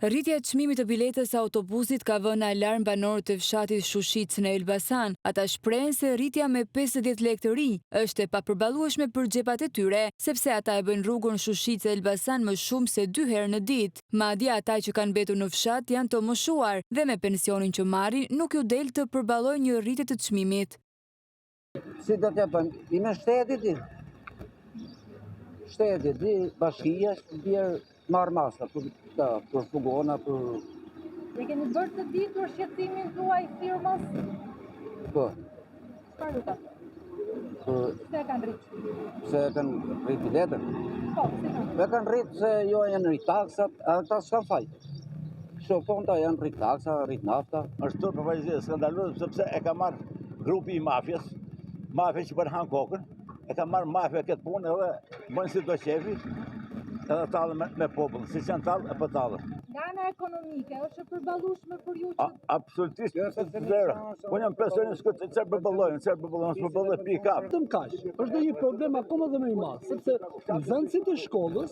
Rritja e çmimit të biletës së autobusit ka vënë alarm banorët të fshatit Shushicë në Elbasan. Ata shprehen se rritja me 50 lekë të rinj është e papërballueshme për xhepat e tyre, sepse ata e bëjnë rrugën Shushicë-Elbasan më shumë se 2 herë në ditë. Madje ata që kanë mbetur në fshat janë të moshuar dhe me pensionin që marrin nuk ju del të përballojnë një rritje të çmimit. Si do t'ja bëjmë? I me shtetit, bashkia, bjerë marë masa për fugona, për... E keni bërë të ditur shqetësimin tuaj firmës? Po. Çfarë luta? Se e kanë rritë? Se e kanë rritë biletën? Po, se kanë rritë? E kanë rritë se jo janë rritë taksat, ata s'kan fajtë. Shofonta janë rritë taksa, rritë nafta. Është tërë përfaqësisht skandalozë sepse e ka marrë grupi i mafjes, mafja që bën han kokën, e ka marrë mafja këtë punë edhe bën si do qefi, edhe tallën me popullin, si që janë tallë e për tallën. Nga ana ekonomike, është e përballueshme për ju që... Absolutisht, zero. Unë jam pensionist, çfarë përballojnë, pika. Vetëm kaq. Është dhe një problem akoma dhe më i madh, sepse nxënësit e shkollës,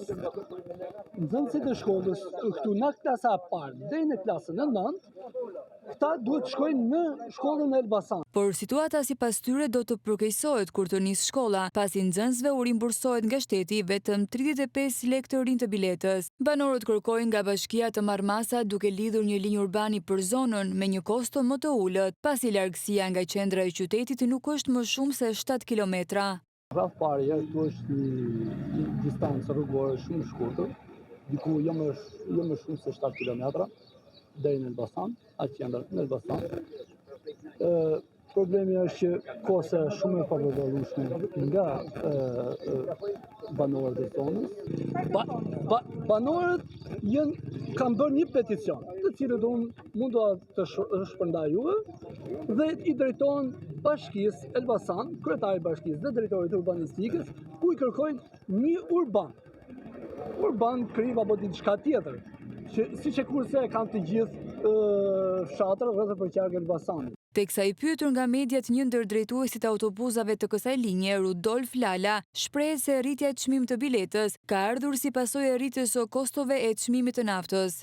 këtu në klasa e parë deri në klasën e 9, këta duhet të shkojnë në shkollën e Elbasan. Por situata sipas tyre do të përkeqësohet kur të nisë shkolla, pasi nxënësve u rimbursohet nga shteti vetëm 35 lekë të rinj të biletës. Banorët kërkojnë nga bashkia të marrë masa duke lidhur një linjë urbani për zonën me një kosto më të ulët, pasi largësia nga qendra e qytetit nuk është më shumë se 7 kilometra. Rreth parë, këtu është një distancë rrugore shumë shkurtër, diku jo më shumë se 7 kilometra deri në Elbasan, atë qendër në Elbasan. Problemi është që kosa është shumë e papërballueshme nga banorët e zonës. Banorët kanë bërë një peticion, të cilët unë mund të shpërndaj juve, dhe i drejtohen bashkisë Elbasan, kryetari i bashkisë dhe drejtorit urbanistikës, ku i kërkojnë një urban kriv apo diçka tjetër, siç e kurse kanë të gjithë fshatrat rreth përqark Elbasanit. Teksa i pyetur nga mediat, një ndër drejtuesit e autobusave të kësaj linje, Rudolf Lala, shpreh se rritja e çmimit të biletës ka ardhur si pasojë e rritjes së kostove e çmimit të naftës.